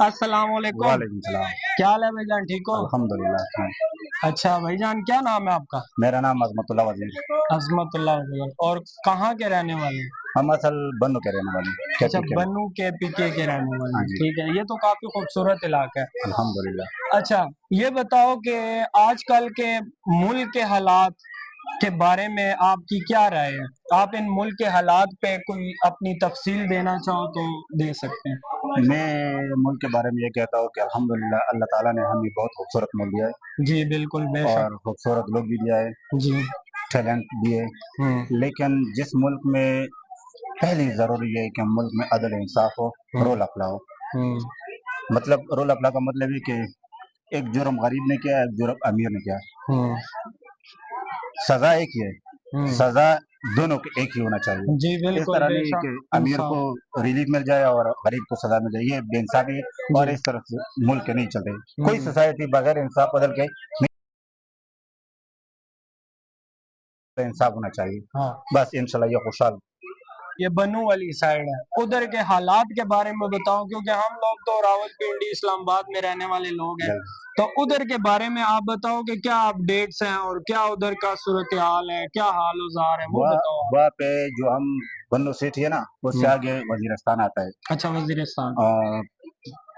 अस्सलाम वालेकुम। वालेकुम सलाम। क्या हाल है भाईजान, ठीक हो? अल्हम्दुलिल्लाह। हाँ। अच्छा भाईजान, क्या नाम है आपका? मेरा नाम अजमतुल्लाह वजीर। अजमतुल्लाह वज़ीर। और कहाँ के रहने वाले हैं? हम असल बन्नू के रहने वाले हैं, अच्छा, KPK में। बन्नू के पीके के रहने वाले हाँ हैं, जी। ठीक है। ये तो काफी खूबसूरत इलाका है। अल्हम्दुलिल्लाह। अच्छा, ये बताओ कि आजकल के मुल्क के हालात के बारे में आपकी क्या राय है? आप इन मुल्क के हालात पे कोई अपनी तफसील देना चाहो तो दे सकते हैं। मैं मुल्क के बारे में ये कहता हूँ कि अल्हम्दुलिल्लाह अल्लाह ताला ने हमें बहुत खूबसूरत मुल्क दिया है जी बिल्कुल, बेशक। और खूबसूरत लोग भी दिया है, जी। टैलेंट दिए। लेकिन जिस मुल्क में पहली ज़रूरी है कि मुल्क में अदल इंसाफ हो, रोल अप्ला हो। मतलब रोल अप्ला का मतलब है कि एक जुर्म गरीब ने किया, एक जुर्म अमीर ने किया, सजा एक ही है, सजा दोनों को एक ही होना चाहिए। जी इस बिल्कुल, तरह नहीं बेशक। कि अमीर को इंसाफ। रिलीफ मिल जाए और गरीब को सजा मिल जाए, ये बेइंसाफी है और जी। इस तरह से मुल्क नहीं चल रही। कोई सोसाइटी बगैर इंसाफ बदल के नहीं, इंसाफ होना चाहिए। हाँ, बस इंशाल्लाह ये खुशहाल। ये बनू वाली साइड है। उधर के हालात के बारे में बताओ, क्योंकि हम लोग तो रावलपिंडी इस्लामाबाद में रहने वाले लोग हैं। तो उधर के बारे में आप बताओ कि क्या अपडेट्स हैं और क्या उधर का सूरत हाल है, क्या हाल उजार है, वो बताओ आप। वहाँ पे जो हम बन्नू सिटी है ना, उससे आगे वजीरस्तान आता है। अच्छा, वजीरिस्तान। और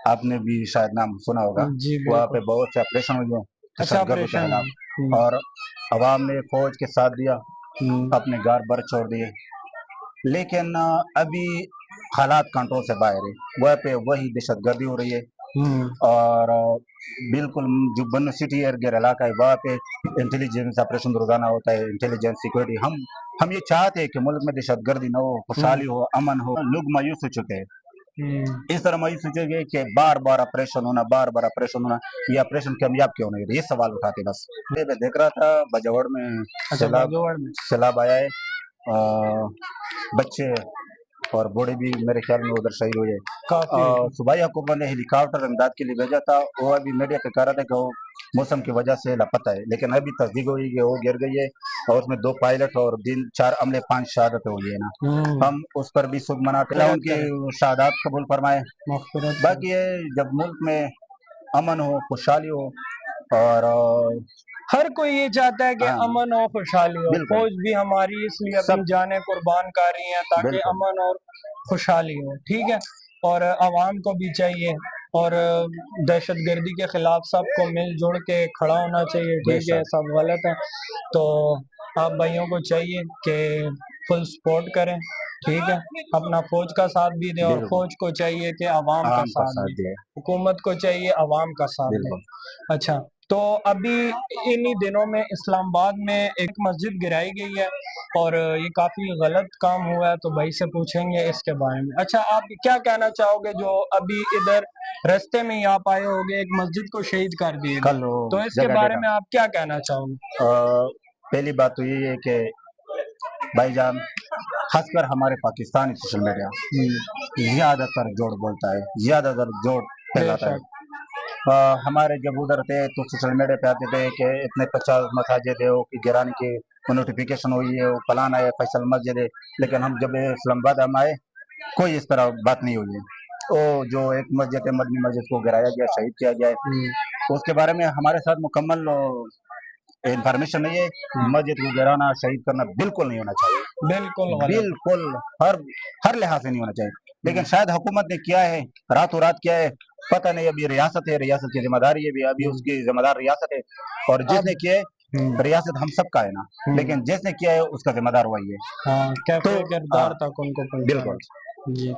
आपने भी शायद नाम सुना होगा। जी वहाँ बिल्कुल। पे बहुत से ऑपरेशन हुए हैं अच्छा, दहशतगर्दों के ऑपरेशन। खिलाफ और अवाम ने फौज के साथ दिया, अपने घर बर छोड़ दिए। लेकिन अभी हालात कंट्रोल से बाहर है। वहाँ पे वही दहशतगर्दी हो रही है और बिल्कुल जो बन्नू सिटी एयर इलाका है वहाँ पे इंटेलिजेंस ऑपरेशन रोजाना होता है, इंटेलिजेंस सिक्योरिटी। हम ये चाहते हैं कि मुल्क में दहशतगर्दी न हो, खुशहाली हो, अमन हो। लोग मायूस हो चुके हैं, इस तरह मायूस हो चुके हैं कि बार बार ऑपरेशन होना, बार बार ऑपरेशन होना। ये ऑपरेशन कामयाब क्यों नहीं रहे, ये सवाल उठाते बस। मैं देख रहा था बजवाड़ में अच्छा, सैलाब बाजूवाड़ में। सैलाब आया है, बच्चे और बूढ़े भी मेरे ख्याल में उधर शहीद हुए। काफी। सूबाई हुकूमत ने हेलीकॉप्टर इमदाद के लिए भेजा था। वो अभी मीडिया पे कह रहा था कि वो मौसम की वजह से लापता है, लेकिन अभी तस्दीक हुई कि वो गिर गई है और उसमें 2 पायलट और 4 अमले 5 शहादत हुई है ना। हम उस पर भी शुभ मनाते हैं, उनकी शहादत कबूल फरमाए। मग़फ़िरत करे। बाकी ये जब मुल्क में अमन हो, खुशहाली हो और हर कोई ये चाहता है कि हाँ अमन और खुशहाली हो। बिल्कुल, फौज भी हमारी इसलिए अपनी सब जानें कुर्बान कर रही हैं ताकि बिल्कुल अमन और खुशहाली हो, ठीक है। और आवाम को भी चाहिए, और दहशतगर्दी के खिलाफ सबको मिलजुल के खड़ा होना चाहिए, ठीक है। बेशक सब गलत है तो आप भाइयों को चाहिए कि फुल सपोर्ट करें, ठीक है। अपना फौज का साथ भी दें और बिल्कुल फौज को चाहिए कि आवाम का आम का साथ साथ दें, दिए। हुकूमत को चाहिए आवाम का साथ दें। बिल्कुल अच्छा, तो अभी इन्हीं दिनों में इस्लामाबाद में एक मस्जिद गिराई गई है और ये काफी गलत काम हुआ है, तो भाई से पूछेंगे इसके बारे में। अच्छा, आप क्या कहना चाहोगे जो अभी इधर रास्ते में ही आप आए होगे, एक मस्जिद को शहीद कर दिए गए, कल वो तो इसके जगह बारे देखा। में आप क्या कहना चाहोगे? पहली बात तो यही है कि भाईजान, खासकर हमारे पाकिस्तानी सोशल मीडिया ज्यादातर जोड़ बोलता है, ज्यादातर जोड़ फैलाता है। बेशक। हमारे जब उधर थे तो सोशल मीडिया पे आते थे कि इतने 50 मसाजिद है, वो की गिराने की नोटिफिकेशन हुई है, वो फलाना है, फैसल मस्जिद है। लेकिन हम जब इस्लामाबाद हम आए, कोई इस तरह बात नहीं हुई है। वो जो एक मस्जिद है, मदनी मस्जिद को गिराया गया, शहीद किया गया है, उसके बारे में हमारे साथ मुकम्मल इंफॉर्मेशन नहीं है। मस्जिद को गिराना, शहीद करना बिल्कुल नहीं होना चाहिए, बिल्कुल गलत है। बिल्कुल हर हर लिहाज से नहीं होना चाहिए। लेकिन शायद हुकूमत ने किया है, रातों रात किया है, पता नहीं। अभी रियासत है, रियासत की जिम्मेदारी है भी, अभी उसकी जिम्मेदार रियासत है और अब जिसने किया है रियासत हम सबका है ना। लेकिन जिसने किया है उसका जिम्मेदार वही है। हाँ, तो कैफे हाँ किरदार तक उनको पहुंचाना बिल्कुल। चाहिए। जी।